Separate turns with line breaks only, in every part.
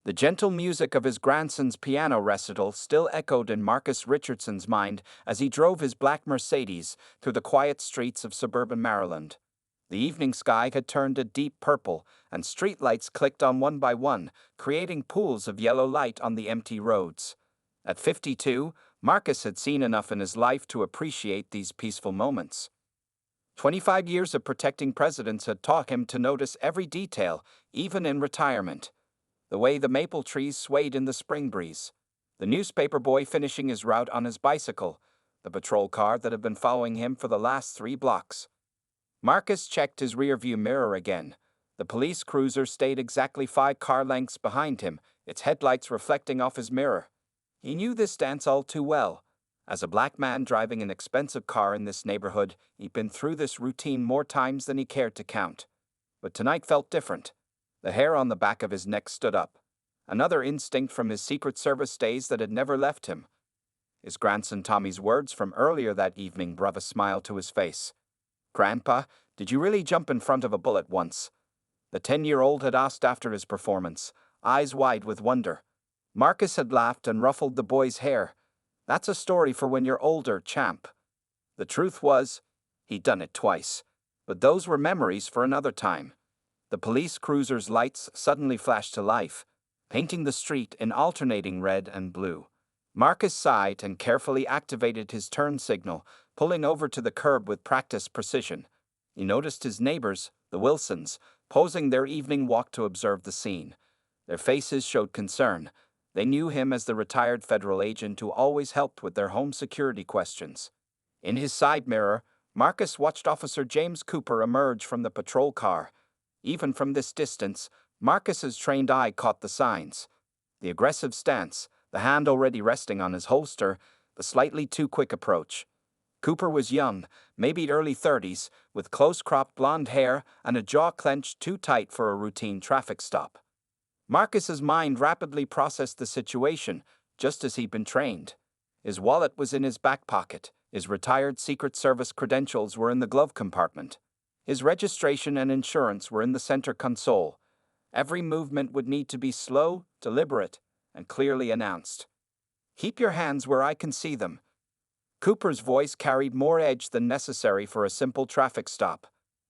The gentle music of his grandson's piano recital still echoed in Marcus Richardson's mind as he drove his black Mercedes through the quiet streets of suburban Maryland. The evening sky had turned a deep purple, and streetlights clicked on one by one, creating pools of yellow light on the empty roads. At 52, Marcus had seen enough in his life to appreciate these peaceful moments. 25 years of protecting presidents had taught him to notice every detail, even in retirement. The way the maple trees swayed in the spring breeze, the newspaper boy finishing his route on his bicycle, the patrol car that had been following him for the last 3 blocks. Marcus checked his rearview mirror again. The police cruiser stayed exactly 5 car lengths behind him, its headlights reflecting off his mirror. He knew this dance all too well. As a black man driving an expensive car in this neighborhood, he'd been through this routine more times than he cared to count. But tonight felt different. The hair on the back of his neck stood up. Another instinct from his Secret Service days that had never left him. His grandson Tommy's words from earlier that evening brought a smile to his face. "Grandpa, did you really jump in front of a bullet once?" The 10-year-old had asked after his performance, eyes wide with wonder. Marcus had laughed and ruffled the boy's hair. "That's a story for when you're older, champ." The truth was, he'd done it twice. But those were memories for another time. The police cruiser's lights suddenly flashed to life, painting the street in alternating red and blue. Marcus sighed and carefully activated his turn signal, pulling over to the curb with practiced precision. He noticed his neighbors, the Wilsons, pausing their evening walk to observe the scene. Their faces showed concern. They knew him as the retired federal agent who always helped with their home security questions. In his side mirror, Marcus watched Officer James Cooper emerge from the patrol car. Even from this distance, Marcus's trained eye caught the signs. The aggressive stance, the hand already resting on his holster, the slightly too quick approach. Cooper was young, maybe early 30s, with close-cropped blonde hair and a jaw clenched too tight for a routine traffic stop. Marcus's mind rapidly processed the situation, just as he'd been trained. His wallet was in his back pocket. His retired Secret Service credentials were in the glove compartment. His registration and insurance were in the center console. Every movement would need to be slow, deliberate, and clearly announced. "Keep your hands where I can see them." Cooper's voice carried more edge than necessary for a simple traffic stop.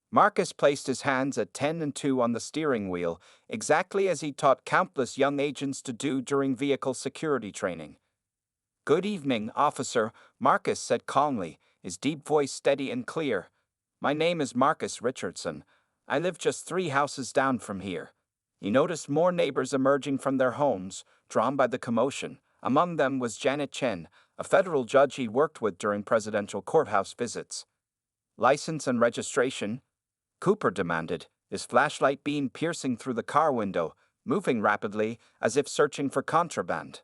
Marcus placed his hands at 10 and 2 on the steering wheel, exactly as he taught countless young agents to do during vehicle security training. "Good evening, officer," Marcus said calmly, his deep voice steady and clear. "My name is Marcus Richardson. I live just 3 houses down from here." He noticed more neighbors emerging from their homes, drawn by the commotion. Among them was Janet Chen, a federal judge he'd worked with during presidential courthouse visits. "License and registration?" Cooper demanded, his flashlight beam piercing through the car window, moving rapidly as if searching for contraband.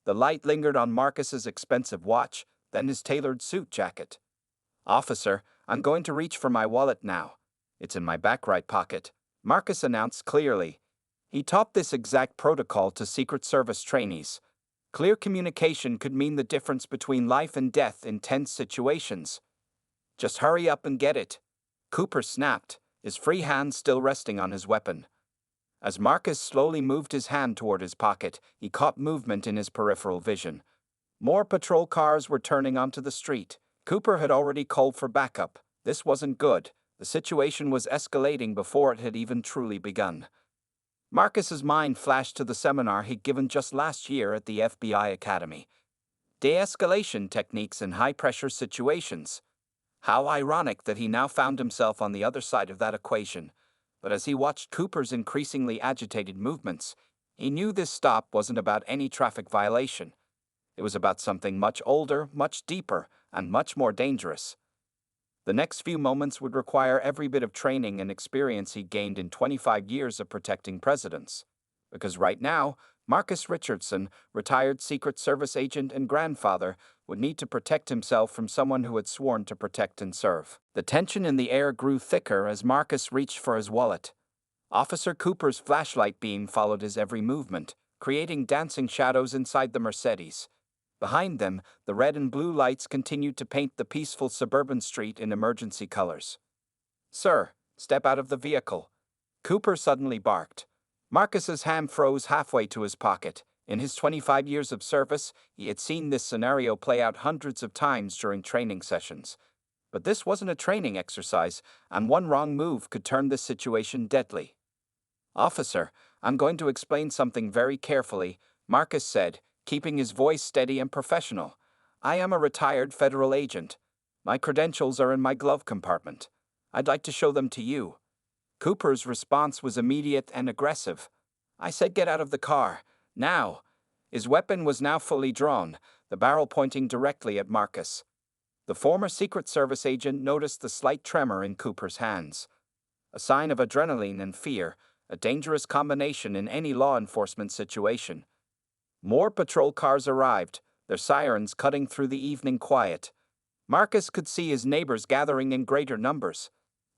The light lingered on Marcus's expensive watch, then his tailored suit jacket. "Officer, I'm going to reach for my wallet now. It's in my back right pocket," Marcus announced clearly. He taught this exact protocol to Secret Service trainees. Clear communication could mean the difference between life and death in tense situations. "Just hurry up and get it," Cooper snapped, his free hand still resting on his weapon. As Marcus slowly moved his hand toward his pocket, he caught movement in his peripheral vision. More patrol cars were turning onto the street. Cooper had already called for backup. This wasn't good. The situation was escalating before it had even truly begun. Marcus's mind flashed to the seminar he'd given just last year at the FBI Academy. De-escalation techniques in high-pressure situations. How ironic that he now found himself on the other side of that equation. But as he watched Cooper's increasingly agitated movements, he knew this stop wasn't about any traffic violation. It was about something much older, much deeper, and much more dangerous. The next few moments would require every bit of training and experience he'd gained in 25 years of protecting presidents. Because right now, Marcus Richardson, retired Secret Service agent and grandfather, would need to protect himself from someone who had sworn to protect and serve. The tension in the air grew thicker as Marcus reached for his wallet. Officer Cooper's flashlight beam followed his every movement, creating dancing shadows inside the Mercedes. Behind them, the red and blue lights continued to paint the peaceful suburban street in emergency colors. "Sir, step out of the vehicle," Cooper suddenly barked. Marcus's hand froze halfway to his pocket. In his 25 years of service, he had seen this scenario play out hundreds of times during training sessions. But this wasn't a training exercise, and one wrong move could turn this situation deadly. "Officer, I'm going to explain something very carefully," Marcus said, keeping his voice steady and professional. "I am a retired federal agent. My credentials are in my glove compartment. I'd like to show them to you." Cooper's response was immediate and aggressive. "I said get out of the car. Now." His weapon was now fully drawn, the barrel pointing directly at Marcus. The former Secret Service agent noticed the slight tremor in Cooper's hands. A sign of adrenaline and fear, a dangerous combination in any law enforcement situation. More patrol cars arrived, their sirens cutting through the evening quiet. Marcus could see his neighbors gathering in greater numbers.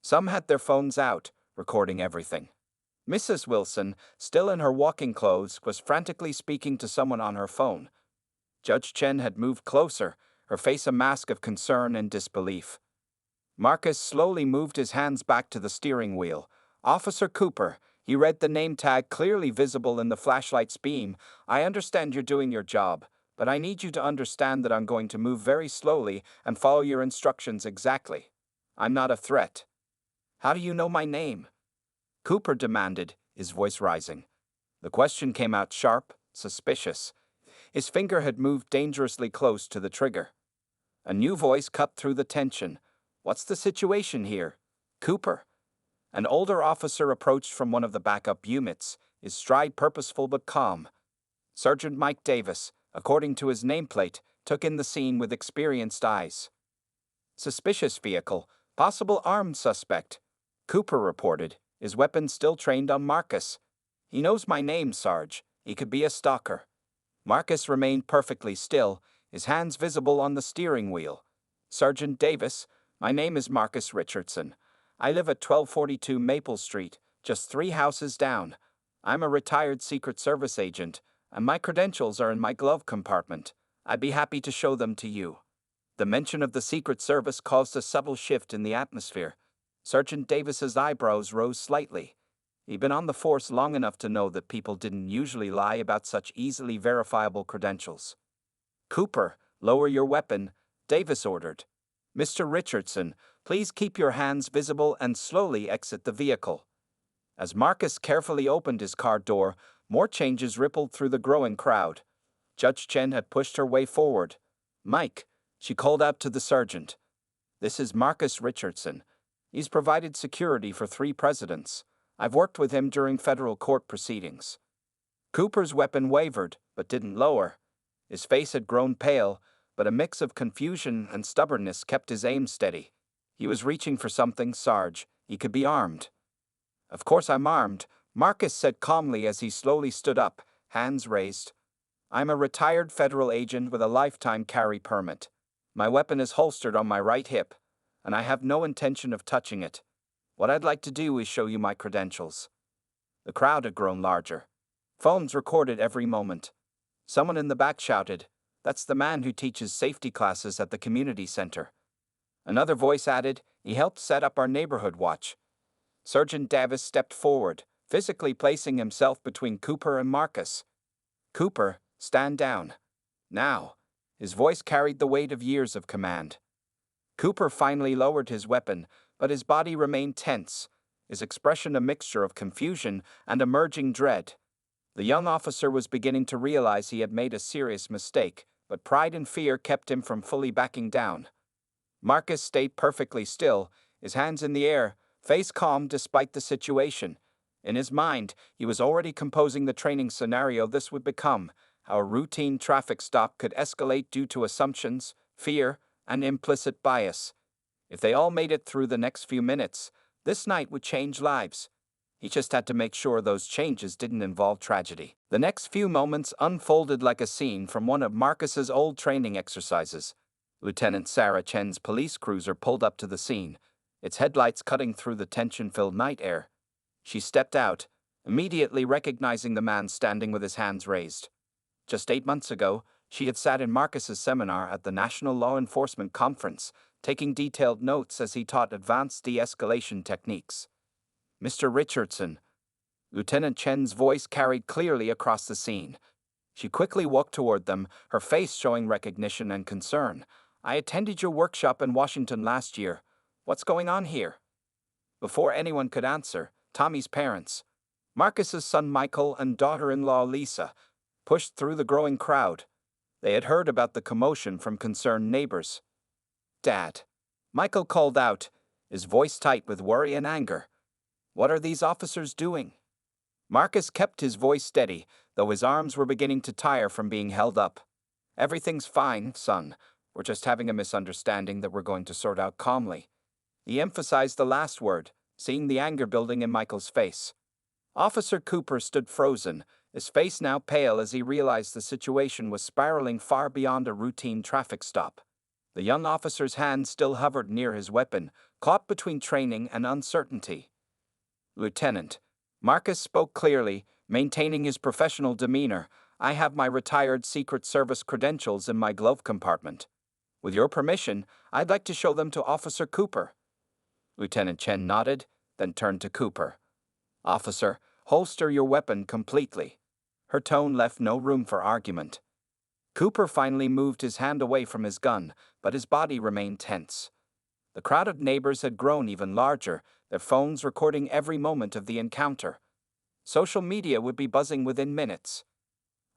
Some had their phones out, recording everything. Mrs. Wilson, still in her walking clothes, was frantically speaking to someone on her phone. Judge Chen had moved closer, her face a mask of concern and disbelief. Marcus slowly moved his hands back to the steering wheel. "Officer Cooper," he read the name tag clearly visible in the flashlight's beam. "I understand you're doing your job, but I need you to understand that I'm going to move very slowly and follow your instructions exactly. I'm not a threat." "How do you know my name?" Cooper demanded, his voice rising. The question came out sharp, suspicious. His finger had moved dangerously close to the trigger. A new voice cut through the tension. "What's the situation here, Cooper?" An older officer approached from one of the backup units, his stride purposeful but calm. Sergeant Mike Davis, according to his nameplate, took in the scene with experienced eyes. "Suspicious vehicle, possible armed suspect," Cooper reported, his weapon still trained on Marcus. "He knows my name, Sarge. He could be a stalker." Marcus remained perfectly still, his hands visible on the steering wheel. "Sergeant Davis, my name is Marcus Richardson. I live at 1242 Maple Street, just 3 houses down. I'm a retired Secret Service agent, and my credentials are in my glove compartment. I'd be happy to show them to you." The mention of the Secret Service caused a subtle shift in the atmosphere. Sergeant Davis's eyebrows rose slightly. He'd been on the force long enough to know that people didn't usually lie about such easily verifiable credentials. "Cooper, lower your weapon," Davis ordered. "Mr. Richardson, please keep your hands visible and slowly exit the vehicle." As Marcus carefully opened his car door, more changes rippled through the growing crowd. Judge Chen had pushed her way forward. "Mike," she called out to the sergeant. "This is Marcus Richardson. He's provided security for 3 presidents. I've worked with him during federal court proceedings." Cooper's weapon wavered, but didn't lower. His face had grown pale, but a mix of confusion and stubbornness kept his aim steady. He was reaching for something, Sarge. He could be armed. "Of course I'm armed," Marcus said calmly as he slowly stood up, hands raised. "I'm a retired federal agent with a lifetime carry permit. My weapon is holstered on my right hip, and I have no intention of touching it. What I'd like to do is show you my credentials." The crowd had grown larger. Phones recorded every moment. Someone in the back shouted, "That's the man who teaches safety classes at the community center." Another voice added, "He helped set up our neighborhood watch." Sergeant Davis stepped forward, physically placing himself between Cooper and Marcus. "Cooper, stand down. Now." His voice carried the weight of years of command. Cooper finally lowered his weapon, but his body remained tense, his expression a mixture of confusion and emerging dread. The young officer was beginning to realize he had made a serious mistake, but pride and fear kept him from fully backing down. Marcus stayed perfectly still, his hands in the air, face calm despite the situation. In his mind, he was already composing the training scenario this would become, how a routine traffic stop could escalate due to assumptions, fear, and implicit bias. If they all made it through the next few minutes, this night would change lives. He just had to make sure those changes didn't involve tragedy. The next few moments unfolded like a scene from one of Marcus's old training exercises. Lieutenant Sarah Chen's police cruiser pulled up to the scene, its headlights cutting through the tension-filled night air. She stepped out, immediately recognizing the man standing with his hands raised. Just 8 months ago, she had sat in Marcus's seminar at the National Law Enforcement Conference, taking detailed notes as he taught advanced de-escalation techniques. "Mr. Richardson." Lieutenant Chen's voice carried clearly across the scene. She quickly walked toward them, her face showing recognition and concern. I attended your workshop in Washington last year. What's going on here? Before anyone could answer, Tommy's parents, Marcus's son Michael and daughter-in-law Lisa, pushed through the growing crowd. They had heard about the commotion from concerned neighbors. Dad, Michael called out, his voice tight with worry and anger. What are these officers doing? Marcus kept his voice steady, though his arms were beginning to tire from being held up. Everything's fine, son. We're just having a misunderstanding that we're going to sort out calmly. He emphasized the last word, seeing the anger building in Michael's face. Officer Cooper stood frozen, his face now pale as he realized the situation was spiraling far beyond a routine traffic stop. The young officer's hand still hovered near his weapon, caught between training and uncertainty. Lieutenant, Marcus spoke clearly, maintaining his professional demeanor. I have my retired Secret Service credentials in my glove compartment. With your permission, I'd like to show them to Officer Cooper. Lieutenant Chen nodded, then turned to Cooper. Officer, holster your weapon completely. Her tone left no room for argument. Cooper finally moved his hand away from his gun, but his body remained tense. The crowd of neighbors had grown even larger, their phones recording every moment of the encounter. Social media would be buzzing within minutes.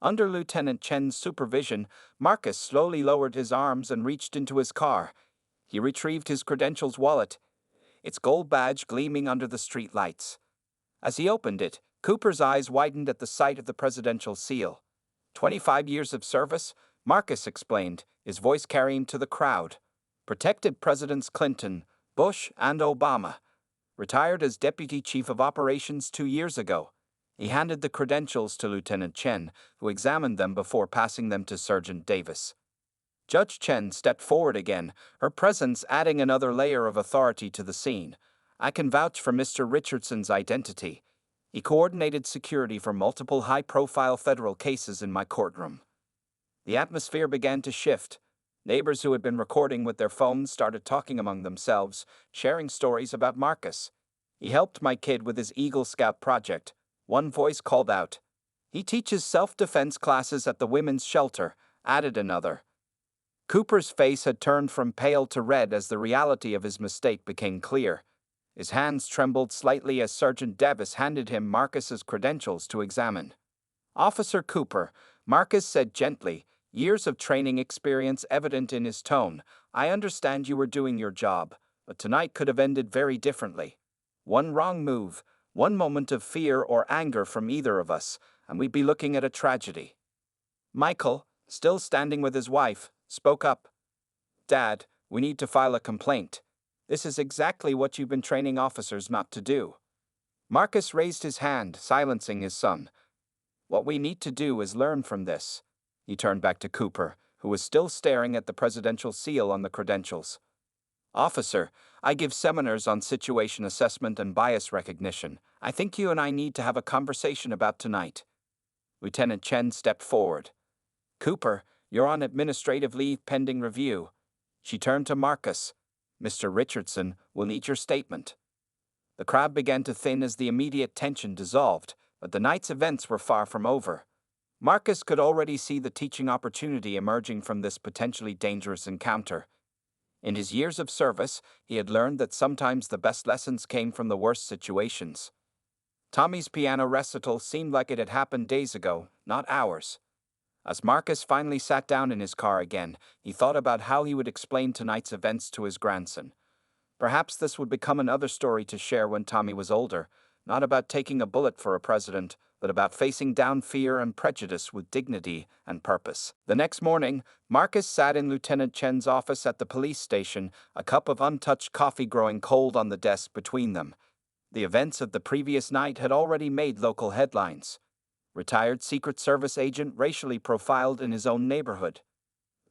Under Lieutenant Chen's supervision, Marcus slowly lowered his arms and reached into his car. He retrieved his credentials wallet, its gold badge gleaming under the street lights. As he opened it, Cooper's eyes widened at the sight of the presidential seal. 25 years of service, Marcus explained, his voice carrying to the crowd. Protected Presidents Clinton, Bush, and Obama. Retired as Deputy Chief of Operations 2 years ago. He handed the credentials to Lieutenant Chen, who examined them before passing them to Sergeant Davis. Judge Chen stepped forward again, her presence adding another layer of authority to the scene. I can vouch for Mr. Richardson's identity. He coordinated security for multiple high-profile federal cases in my courtroom. The atmosphere began to shift. Neighbors who had been recording with their phones started talking among themselves, sharing stories about Marcus. He helped my kid with his Eagle Scout project. One voice called out. He teaches self-defense classes at the women's shelter, added another. Cooper's face had turned from pale to red as the reality of his mistake became clear. His hands trembled slightly as Sergeant Davis handed him Marcus's credentials to examine. Officer Cooper, Marcus said gently, years of training experience evident in his tone. I understand you were doing your job, but tonight could have ended very differently. One wrong move, one moment of fear or anger from either of us, and we'd be looking at a tragedy. Michael, still standing with his wife, spoke up. Dad, we need to file a complaint. This is exactly what you've been training officers not to do. Marcus raised his hand, silencing his son. What we need to do is learn from this. He turned back to Cooper, who was still staring at the presidential seal on the credentials. Officer, I give seminars on situation assessment and bias recognition. I think you and I need to have a conversation about tonight. Lieutenant Chen stepped forward. Cooper, you're on administrative leave pending review. She turned to Marcus. Mr. Richardson will need your statement. The crowd began to thin as the immediate tension dissolved, but the night's events were far from over. Marcus could already see the teaching opportunity emerging from this potentially dangerous encounter. In his years of service, he had learned that sometimes the best lessons came from the worst situations. Tommy's piano recital seemed like it had happened days ago, not hours. As Marcus finally sat down in his car again, he thought about how he would explain tonight's events to his grandson. Perhaps this would become another story to share when Tommy was older, not about taking a bullet for a president, but about facing down fear and prejudice with dignity and purpose. The next morning, Marcus sat in Lieutenant Chen's office at the police station, a cup of untouched coffee growing cold on the desk between them. The events of the previous night had already made local headlines. Retired Secret Service agent racially profiled in his own neighborhood.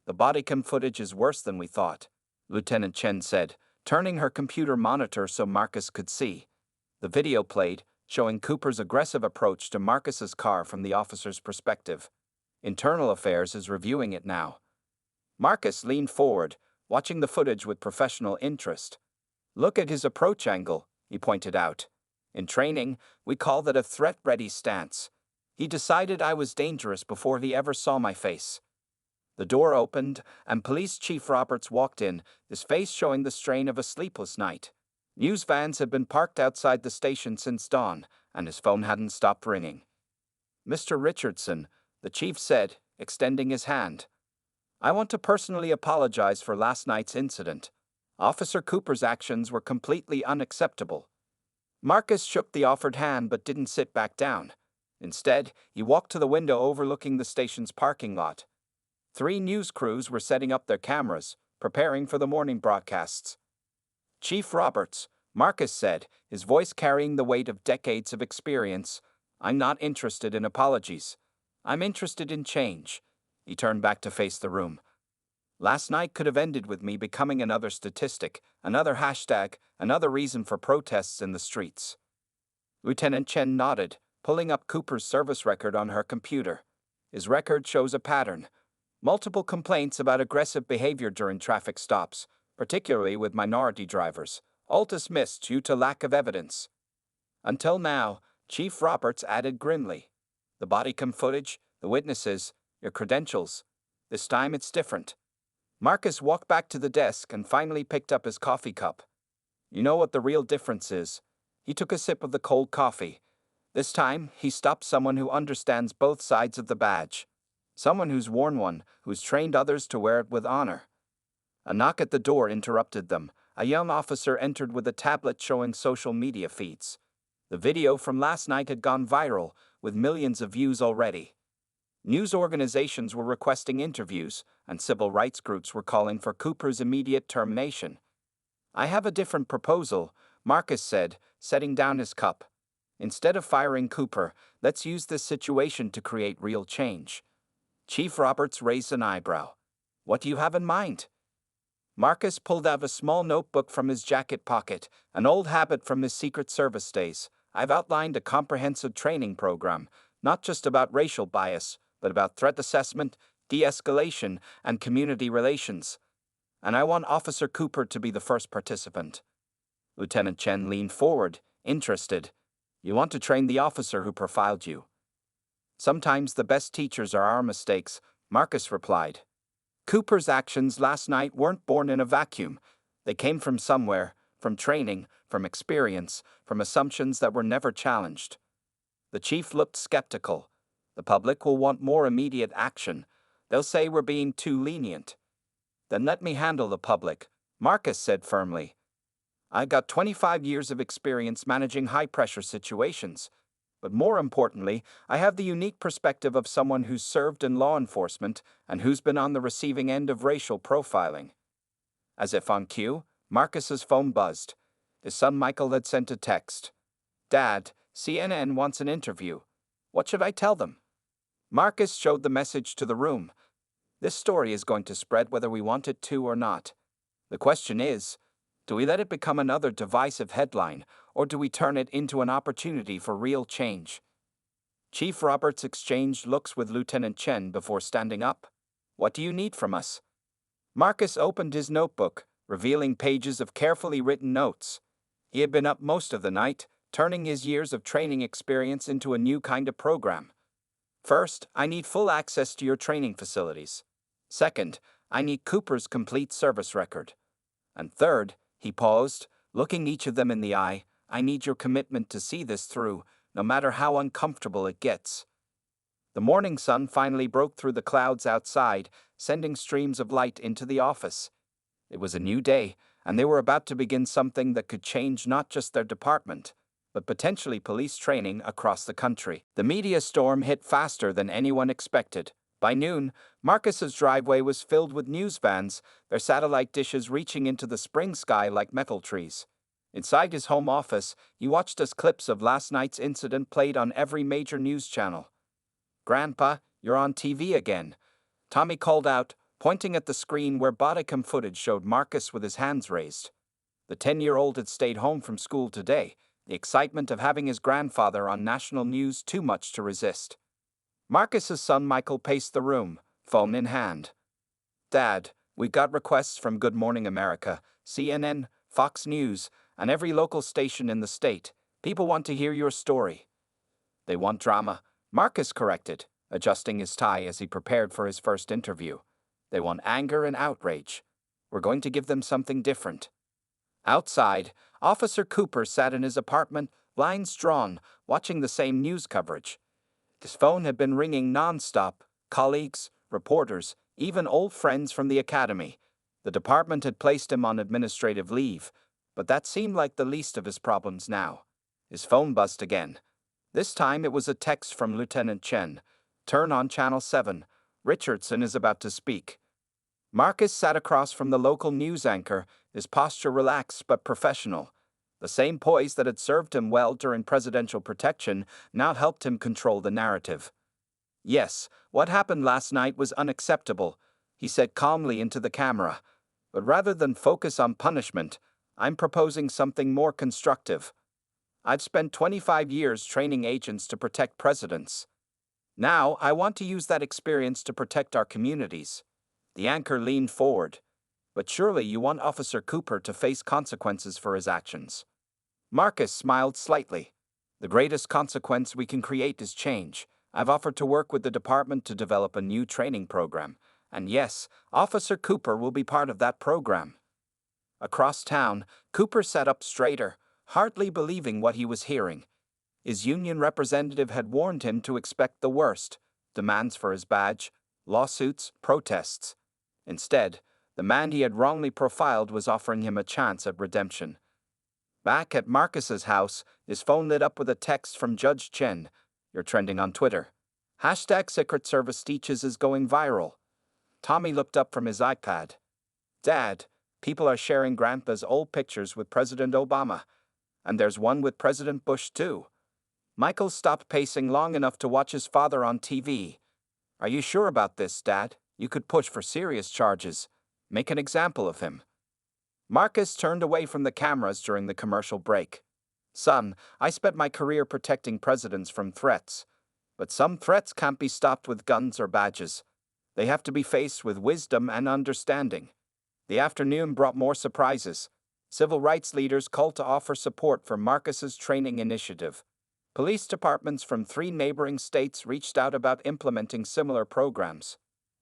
The body cam footage is worse than we thought, Lieutenant Chen said, turning her computer monitor so Marcus could see. The video played, showing Cooper's aggressive approach to Marcus's car from the officer's perspective. Internal Affairs is reviewing it now. Marcus leaned forward, watching the footage with professional interest. Look at his approach angle, he pointed out. In training, we call that a threat-ready stance. He decided I was dangerous before he ever saw my face. The door opened, and Police Chief Roberts walked in, his face showing the strain of a sleepless night. News vans had been parked outside the station since dawn, and his phone hadn't stopped ringing. "Mr. Richardson," the chief said, extending his hand. "I want to personally apologize for last night's incident. Officer Cooper's actions were completely unacceptable." Marcus shook the offered hand but didn't sit back down. Instead, he walked to the window overlooking the station's parking lot. 3 news crews were setting up their cameras, preparing for the morning broadcasts. "Chief Roberts," Marcus said, his voice carrying the weight of decades of experience, "I'm not interested in apologies. I'm interested in change." He turned back to face the room. "Last night could have ended with me becoming another statistic, another hashtag, another reason for protests in the streets." Lieutenant Chen nodded, pulling up Cooper's service record on her computer. His record shows a pattern. Multiple complaints about aggressive behavior during traffic stops, particularly with minority drivers, all dismissed due to lack of evidence. "Until now," Chief Roberts added grimly. "The body cam footage, the witnesses, your credentials. This time it's different." Marcus walked back to the desk and finally picked up his coffee cup. "You know what the real difference is?" He took a sip of the cold coffee. This time, he stopped someone who understands both sides of the badge. Someone who's worn one, who's trained others to wear it with honor. A knock at the door interrupted them. A young officer entered with a tablet showing social media feeds. The video from last night had gone viral, with millions of views already. News organizations were requesting interviews, and civil rights groups were calling for Cooper's immediate termination. "I have a different proposal," Marcus said, setting down his cup. "Instead of firing Cooper, let's use this situation to create real change." Chief Roberts raised an eyebrow. "What do you have in mind?" Marcus pulled out a small notebook from his jacket pocket, an old habit from his Secret Service days. "I've outlined a comprehensive training program, not just about racial bias, but about threat assessment, de-escalation, and community relations. And I want Officer Cooper to be the first participant." Lieutenant Chen leaned forward, interested. "You want to train the officer who profiled you?" "Sometimes the best teachers are our mistakes," Marcus replied. "Cooper's actions last night weren't born in a vacuum. They came from somewhere, from training, from experience, from assumptions that were never challenged." The chief looked skeptical. "The public will want more immediate action. They'll say we're being too lenient." "Then let me handle the public," Marcus said firmly. "I've got 25 years of experience managing high-pressure situations. But more importantly, I have the unique perspective of someone who's served in law enforcement and who's been on the receiving end of racial profiling." As if on cue, Marcus's phone buzzed. His son Michael had sent a text. "Dad, CNN wants an interview. What should I tell them?" Marcus showed the message to the room. "This story is going to spread whether we want it to or not. The question is, do we let it become another divisive headline, or do we turn it into an opportunity for real change?" Chief Roberts exchanged looks with Lieutenant Chen before standing up. "What do you need from us?" Marcus opened his notebook, revealing pages of carefully written notes. He had been up most of the night, turning his years of training experience into a new kind of program. "First, I need full access to your training facilities. Second, I need Cooper's complete service record. And third," he paused, looking each of them in the eye, "I need your commitment to see this through, no matter how uncomfortable it gets." The morning sun finally broke through the clouds outside, sending streams of light into the office. It was a new day, and they were about to begin something that could change not just their department, but potentially police training across the country. The media storm hit faster than anyone expected. By noon, Marcus's driveway was filled with news vans, their satellite dishes reaching into the spring sky like metal trees. Inside his home office, he watched as clips of last night's incident played on every major news channel. "Grandpa, you're on TV again," Tommy called out, pointing at the screen where bodycam footage showed Marcus with his hands raised. The 10-year-old had stayed home from school today, the excitement of having his grandfather on national news too much to resist. Marcus's son Michael paced the room, phone in hand. "Dad, we got requests from Good Morning America, CNN, Fox News, and every local station in the state. People want to hear your story. They want drama, Marcus corrected, adjusting his tie as he prepared for his first interview. They want anger and outrage. We're going to give them something different. Outside, Officer Cooper sat in his apartment, blinds drawn, watching the same news coverage. His phone had been ringing non-stop, colleagues, reporters, even old friends from the academy. The department had placed him on administrative leave, but that seemed like the least of his problems now. His phone buzzed again. This time it was a text from Lieutenant Chen. Turn on Channel 7. Richardson is about to speak. Marcus sat across from the local news anchor, his posture relaxed but professional. The same poise that had served him well during presidential protection now helped him control the narrative. Yes, what happened last night was unacceptable, he said calmly into the camera. But rather than focus on punishment, I'm proposing something more constructive. I've spent 25 years training agents to protect presidents. Now, I want to use that experience to protect our communities. The anchor leaned forward. But surely you want Officer Cooper to face consequences for his actions. Marcus smiled slightly. The greatest consequence we can create is change. I've offered to work with the department to develop a new training program. And yes, Officer Cooper will be part of that program. Across town, Cooper sat up straighter, hardly believing what he was hearing. His union representative had warned him to expect the worst: demands for his badge, lawsuits, protests. Instead, the man he had wrongly profiled was offering him a chance at redemption. Back at Marcus's house, his phone lit up with a text from Judge Chen. You're trending on Twitter. Hashtag Secret Service Teaches is going viral. Tommy looked up from his iPad. Dad, people are sharing Grandpa's old pictures with President Obama. And there's one with President Bush, too. Michael stopped pacing long enough to watch his father on TV. Are you sure about this, Dad? You could push for serious charges. Make an example of him. Marcus turned away from the cameras during the commercial break. Son, I spent my career protecting presidents from threats. But some threats can't be stopped with guns or badges. They have to be faced with wisdom and understanding. The afternoon brought more surprises. Civil rights leaders called to offer support for Marcus's training initiative. Police departments from 3 neighboring states reached out about implementing similar programs.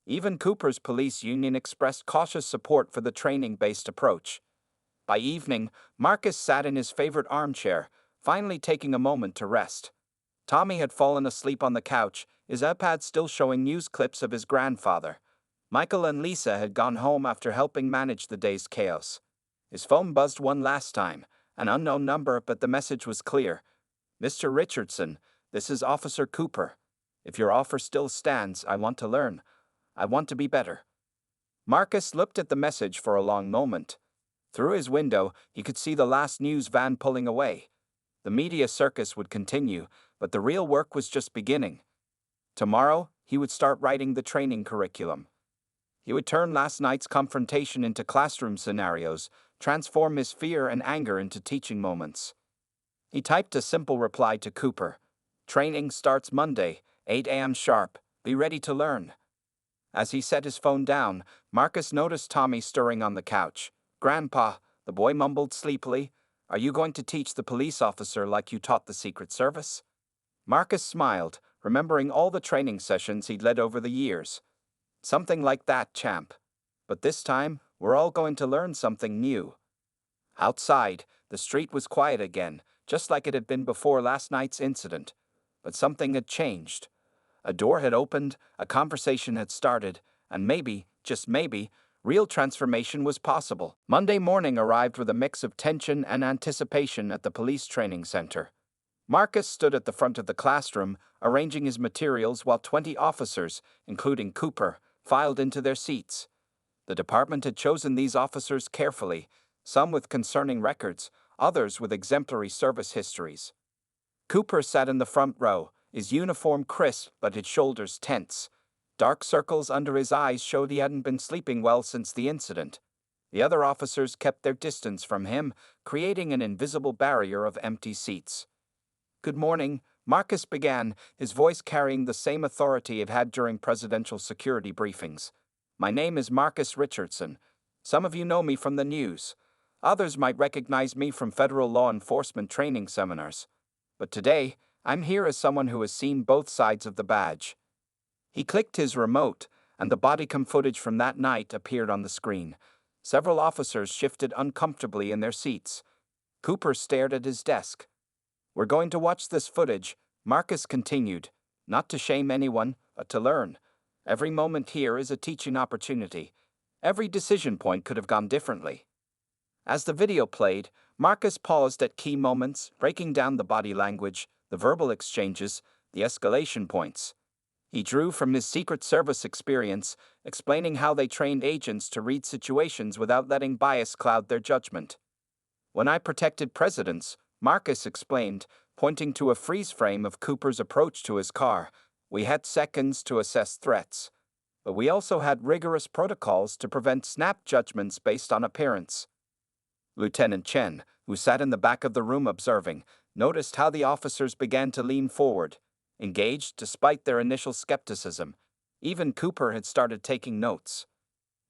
Even Cooper's police union expressed cautious support for the training-based approach. By evening, Marcus sat in his favorite armchair, finally taking a moment to rest. Tommy had fallen asleep on the couch, his iPad still showing news clips of his grandfather. Michael and Lisa had gone home after helping manage the day's chaos. His phone buzzed one last time, an unknown number, but the message was clear. Mr. Richardson, this is Officer Cooper. If your offer still stands, I want to learn. I want to be better. Marcus looked at the message for a long moment. Through his window, he could see the last news van pulling away. The media circus would continue, but the real work was just beginning. Tomorrow, he would start writing the training curriculum. He would turn last night's confrontation into classroom scenarios, transform his fear and anger into teaching moments. He typed a simple reply to Cooper. Training starts Monday, 8 a.m. sharp. Be ready to learn. As he set his phone down, Marcus noticed Tommy stirring on the couch. Grandpa, the boy mumbled sleepily, are you going to teach the police officer like you taught the Secret Service? Marcus smiled, remembering all the training sessions he'd led over the years. Something like that, champ. But this time, we're all going to learn something new. Outside, the street was quiet again, just like it had been before last night's incident. But something had changed. A door had opened, a conversation had started, and maybe, just maybe, real transformation was possible. Monday morning arrived with a mix of tension and anticipation at the police training center. Marcus stood at the front of the classroom, arranging his materials while 20 officers, including Cooper, filed into their seats. The department had chosen these officers carefully, some with concerning records, others with exemplary service histories. Cooper sat in the front row, his uniform crisp but his shoulders tense. Dark circles under his eyes showed he hadn't been sleeping well since the incident. The other officers kept their distance from him, creating an invisible barrier of empty seats. Good morning, Marcus began, his voice carrying the same authority it had during presidential security briefings. My name is Marcus Richardson. Some of you know me from the news. Others might recognize me from federal law enforcement training seminars. But today, I'm here as someone who has seen both sides of the badge. He clicked his remote, and the bodycam footage from that night appeared on the screen. Several officers shifted uncomfortably in their seats. Cooper stared at his desk. "We're going to watch this footage," Marcus continued, "not to shame anyone, but to learn. Every moment here is a teaching opportunity. Every decision point could have gone differently." As the video played, Marcus paused at key moments, breaking down the body language, the verbal exchanges, the escalation points. He drew from his Secret Service experience, explaining how they trained agents to read situations without letting bias cloud their judgment. "When I protected presidents," Marcus explained, pointing to a freeze frame of Cooper's approach to his car, "we had seconds to assess threats. But we also had rigorous protocols to prevent snap judgments based on appearance." Lieutenant Chen, who sat in the back of the room observing, noticed how the officers began to lean forward, engaged despite their initial skepticism. Even Cooper had started taking notes.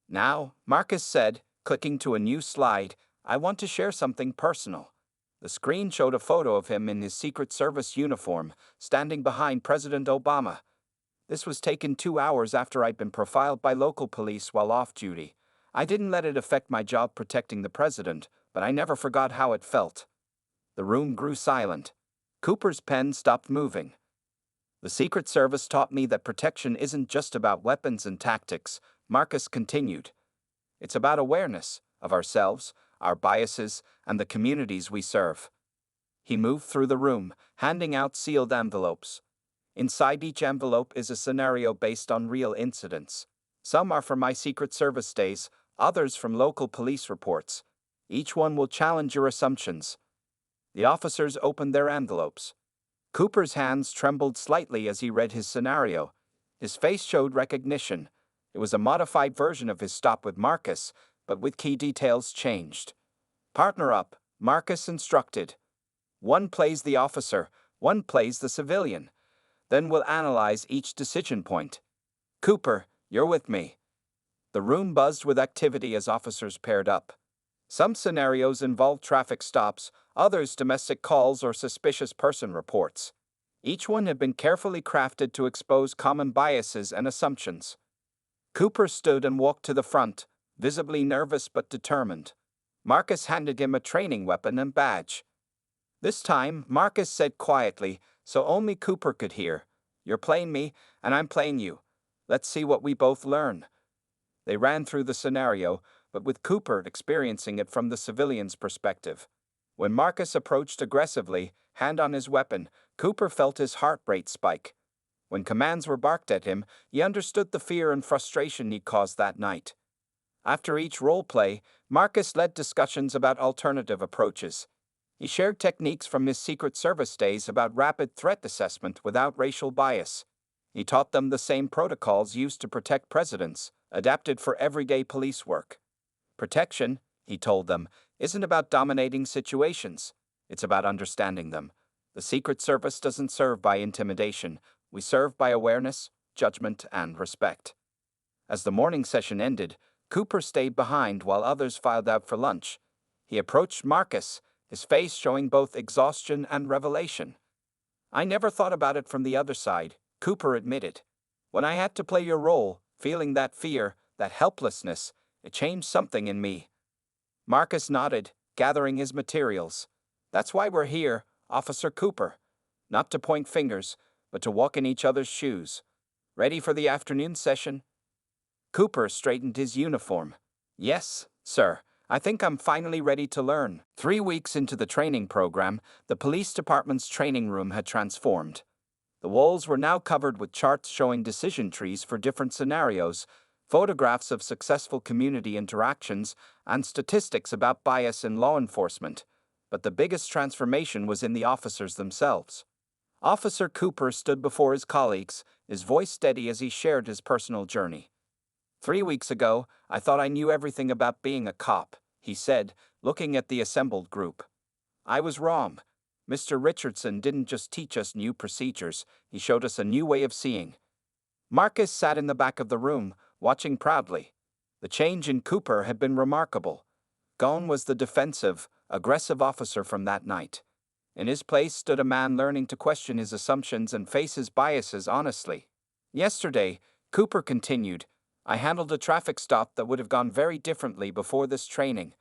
"Now," Marcus said, clicking to a new slide, "I want to share something personal." The screen showed a photo of him in his Secret Service uniform, standing behind President Obama. This was taken 2 hours after I'd been profiled by local police while off duty. I didn't let it affect my job protecting the president, but I never forgot how it felt. The room grew silent. Cooper's pen stopped moving. "The Secret Service taught me that protection isn't just about weapons and tactics," Marcus continued. "It's about awareness of ourselves, our biases, and the communities we serve." He moved through the room, handing out sealed envelopes. Inside each envelope is a scenario based on real incidents. Some are from my Secret Service days, others from local police reports. Each one will challenge your assumptions. The officers opened their envelopes. Cooper's hands trembled slightly as he read his scenario. His face showed recognition. It was a modified version of his stop with Marcus, but with key details changed. "Partner up," Marcus instructed. "One plays the officer, one plays the civilian. Then we'll analyze each decision point. Cooper, you're with me." The room buzzed with activity as officers paired up. Some scenarios involved traffic stops, others domestic calls or suspicious person reports. Each one had been carefully crafted to expose common biases and assumptions. Cooper stood and walked to the front, visibly nervous but determined. Marcus handed him a training weapon and badge. This time, Marcus said quietly, so only Cooper could hear, "You're playing me, and I'm playing you. Let's see what we both learn." They ran through the scenario, but with Cooper experiencing it from the civilian's perspective. When Marcus approached aggressively, hand on his weapon, Cooper felt his heart rate spike. When commands were barked at him, he understood the fear and frustration he caused that night. After each role play, Marcus led discussions about alternative approaches. He shared techniques from his Secret Service days about rapid threat assessment without racial bias. He taught them the same protocols used to protect presidents, adapted for everyday police work. Protection, he told them, isn't about dominating situations. It's about understanding them. The Secret Service doesn't serve by intimidation. We serve by awareness, judgment, and respect. As the morning session ended, Cooper stayed behind while others filed out for lunch. He approached Marcus, his face showing both exhaustion and revelation. "I never thought about it from the other side," Cooper admitted. "When I had to play your role, feeling that fear, that helplessness, it changed something in me." Marcus nodded, gathering his materials. "That's why we're here, Officer Cooper. Not to point fingers, but to walk in each other's shoes. Ready for the afternoon session?" Cooper straightened his uniform. "Yes, sir. I think I'm finally ready to learn." 3 weeks into the training program, the police department's training room had transformed. The walls were now covered with charts showing decision trees for different scenarios, photographs of successful community interactions, and statistics about bias in law enforcement. But the biggest transformation was in the officers themselves. Officer Cooper stood before his colleagues, his voice steady as he shared his personal journey. 3 weeks ago, I thought I knew everything about being a cop," he said, looking at the assembled group. "I was wrong. Mr. Richardson didn't just teach us new procedures, he showed us a new way of seeing." Marcus sat in the back of the room, watching proudly. The change in Cooper had been remarkable. Gone was the defensive, aggressive officer from that night. In his place stood a man learning to question his assumptions and face his biases honestly. Yesterday, Cooper continued, I handled a traffic stop that would have gone very differently before this training.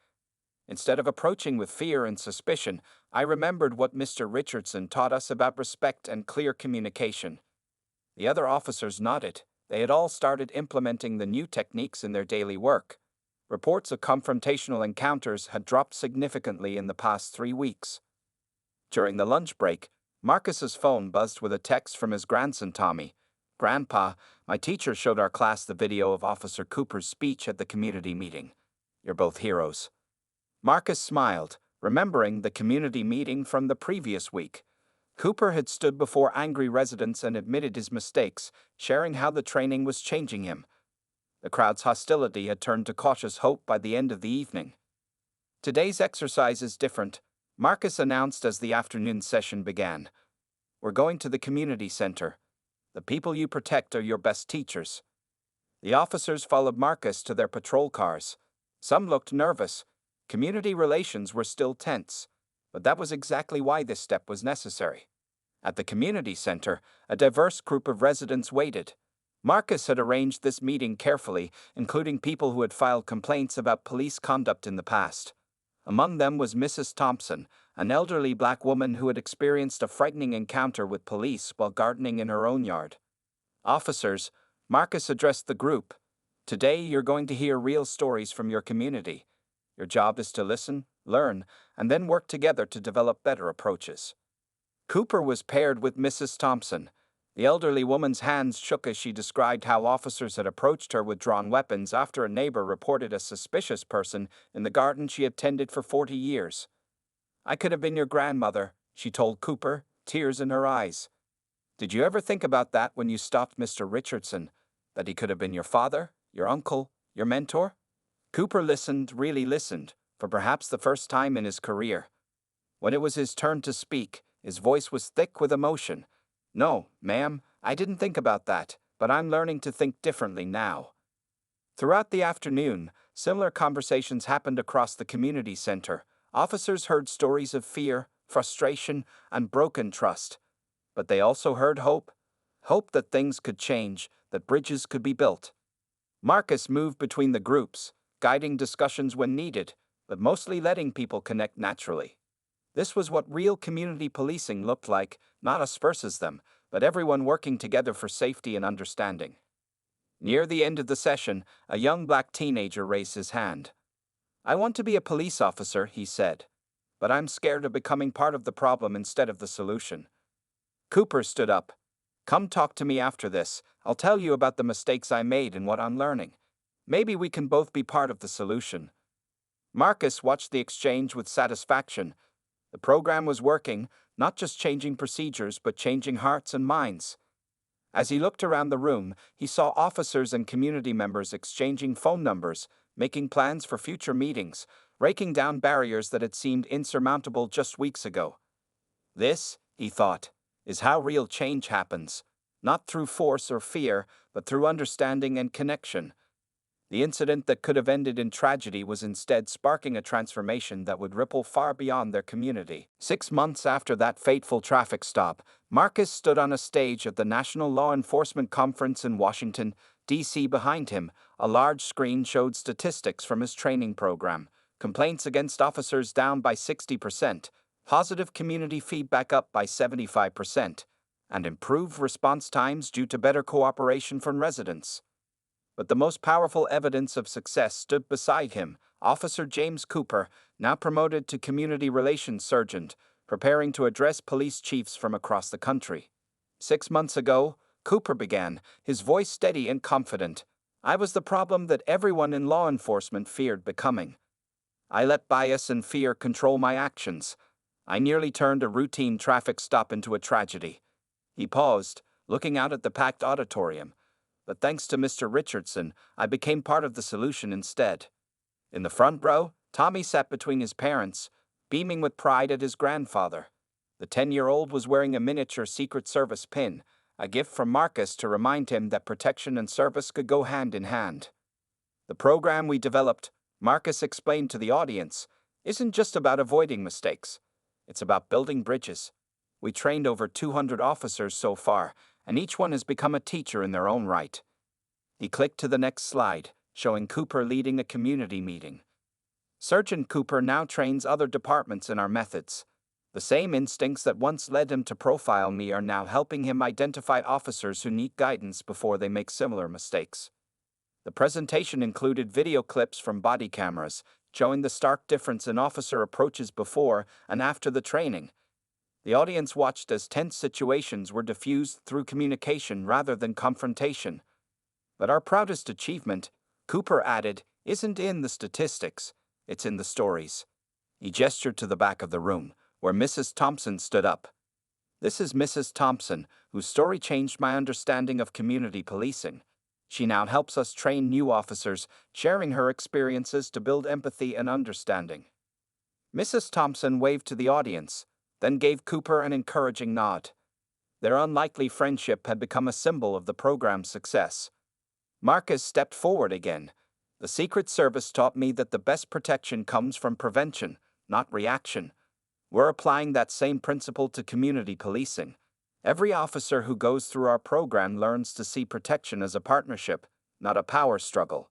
Instead of approaching with fear and suspicion, I remembered what Mr. Richardson taught us about respect and clear communication. The other officers nodded. They had all started implementing the new techniques in their daily work. Reports of confrontational encounters had dropped significantly in the past 3 weeks. During the lunch break, Marcus's phone buzzed with a text from his grandson Tommy. Grandpa, my teacher showed our class the video of Officer Cooper's speech at the community meeting. You're both heroes. Marcus smiled, remembering the community meeting from the previous week. Cooper had stood before angry residents and admitted his mistakes, sharing how the training was changing him. The crowd's hostility had turned to cautious hope by the end of the evening. Today's exercise is different, Marcus announced as the afternoon session began. We're going to the community center. The people you protect are your best teachers. The officers followed Marcus to their patrol cars. Some looked nervous. Community relations were still tense, but that was exactly why this step was necessary. At the community center, a diverse group of residents waited. Marcus had arranged this meeting carefully, including people who had filed complaints about police conduct in the past. Among them was Mrs. Thompson, an elderly black woman who had experienced a frightening encounter with police while gardening in her own yard. Officers, Marcus addressed the group. Today you're going to hear real stories from your community. Your job is to listen, learn, and then work together to develop better approaches. Cooper was paired with Mrs. Thompson. The elderly woman's hands shook as she described how officers had approached her with drawn weapons after a neighbor reported a suspicious person in the garden she had tended for 40 years. I could have been your grandmother, she told Cooper, tears in her eyes. Did you ever think about that when you stopped Mr. Richardson? That he could have been your father, your uncle, your mentor? Cooper listened, really listened, for perhaps the first time in his career. When it was his turn to speak, his voice was thick with emotion. No, ma'am, I didn't think about that, but I'm learning to think differently now. Throughout the afternoon, similar conversations happened across the community center. Officers heard stories of fear, frustration, and broken trust. But they also heard hope. Hope that things could change, that bridges could be built. Marcus moved between the groups, guiding discussions when needed, but mostly letting people connect naturally. This was what real community policing looked like, not us versus them, but everyone working together for safety and understanding. Near the end of the session, a young black teenager raised his hand. I want to be a police officer, he said, but I'm scared of becoming part of the problem instead of the solution. Cooper stood up. Come talk to me after this. I'll tell you about the mistakes I made and what I'm learning. Maybe we can both be part of the solution. Marcus watched the exchange with satisfaction. The program was working, not just changing procedures, but changing hearts and minds. As he looked around the room, he saw officers and community members exchanging phone numbers, making plans for future meetings, breaking down barriers that had seemed insurmountable just weeks ago. This, he thought, is how real change happens, not through force or fear, but through understanding and connection. The incident that could have ended in tragedy was instead sparking a transformation that would ripple far beyond their community. 6 months after that fateful traffic stop, Marcus stood on a stage at the National Law Enforcement Conference in Washington, D.C. Behind him, a large screen showed statistics from his training program. Complaints against officers down by 60%, positive community feedback up by 75%, and improved response times due to better cooperation from residents. But the most powerful evidence of success stood beside him, Officer James Cooper, now promoted to Community Relations Sergeant, preparing to address police chiefs from across the country. 6 months ago, Cooper began, his voice steady and confident. I was the problem that everyone in law enforcement feared becoming. I let bias and fear control my actions. I nearly turned a routine traffic stop into a tragedy. He paused, looking out at the packed auditorium. But thanks to Mr. Richardson, I became part of the solution instead. In the front row, Tommy sat between his parents, beaming with pride at his grandfather. The 10-year-old was wearing a miniature Secret Service pin, a gift from Marcus to remind him that protection and service could go hand in hand. The program we developed, Marcus explained to the audience, isn't just about avoiding mistakes. It's about building bridges. We trained over 200 officers so far, and each one has become a teacher in their own right. He clicked to the next slide, showing Cooper leading a community meeting. Sergeant Cooper now trains other departments in our methods. The same instincts that once led him to profile me are now helping him identify officers who need guidance before they make similar mistakes. The presentation included video clips from body cameras, showing the stark difference in officer approaches before and after the training. The audience watched as tense situations were diffused through communication rather than confrontation. But our proudest achievement, Cooper added, isn't in the statistics, it's in the stories. He gestured to the back of the room, where Mrs. Thompson stood up. This is Mrs. Thompson, whose story changed my understanding of community policing. She now helps us train new officers, sharing her experiences to build empathy and understanding. Mrs. Thompson waved to the audience, then gave Cooper an encouraging nod. Their unlikely friendship had become a symbol of the program's success. Marcus stepped forward again. The Secret Service taught me that the best protection comes from prevention, not reaction. We're applying that same principle to community policing. Every officer who goes through our program learns to see protection as a partnership, not a power struggle.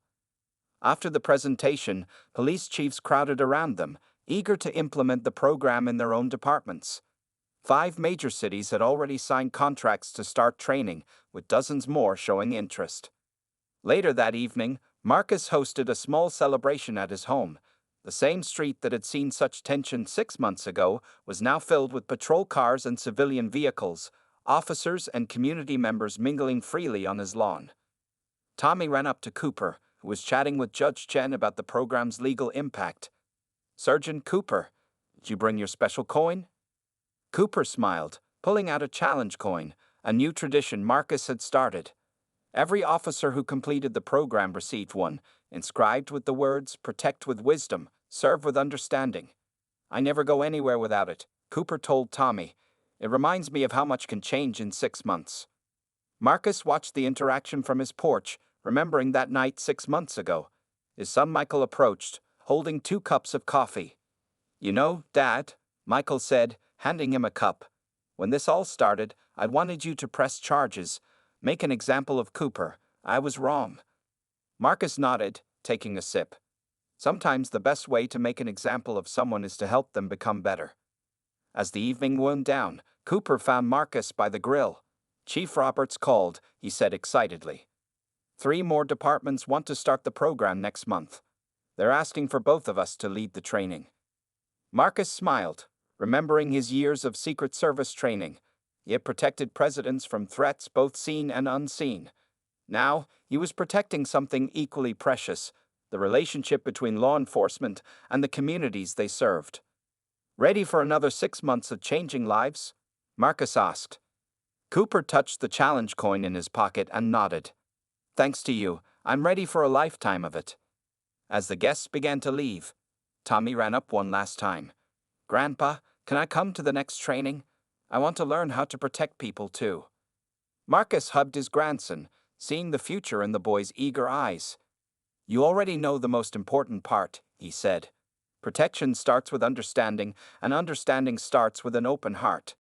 After the presentation, police chiefs crowded around them, eager to implement the program in their own departments. 5 major cities had already signed contracts to start training, with dozens more showing interest. Later that evening, Marcus hosted a small celebration at his home. The same street that had seen such tension 6 months ago was now filled with patrol cars and civilian vehicles, officers and community members mingling freely on his lawn. Tommy ran up to Cooper, who was chatting with Judge Chen about the program's legal impact. Sergeant Cooper, did you bring your special coin? Cooper smiled, pulling out a challenge coin, a new tradition Marcus had started. Every officer who completed the program received one, inscribed with the words, "Protect with wisdom, serve with understanding." I never go anywhere without it, Cooper told Tommy. It reminds me of how much can change in 6 months. Marcus watched the interaction from his porch, remembering that night 6 months ago. His son Michael approached, holding 2 cups of coffee. You know, Dad, Michael said, handing him a cup. When this all started, I wanted you to press charges. Make an example of Cooper. I was wrong. Marcus nodded, taking a sip. Sometimes the best way to make an example of someone is to help them become better. As the evening wound down, Cooper found Marcus by the grill. Chief Roberts called, he said excitedly. 3 more departments want to start the program next month. They're asking for both of us to lead the training. Marcus smiled, remembering his years of Secret Service training. He had protected presidents from threats both seen and unseen. Now, he was protecting something equally precious, the relationship between law enforcement and the communities they served. Ready for another 6 months of changing lives? Marcus asked. Cooper touched the challenge coin in his pocket and nodded. Thanks to you, I'm ready for a lifetime of it. As the guests began to leave, Tommy ran up one last time. Grandpa, can I come to the next training? I want to learn how to protect people too. Marcus hugged his grandson, seeing the future in the boy's eager eyes. You already know the most important part, he said. Protection starts with understanding, and understanding starts with an open heart.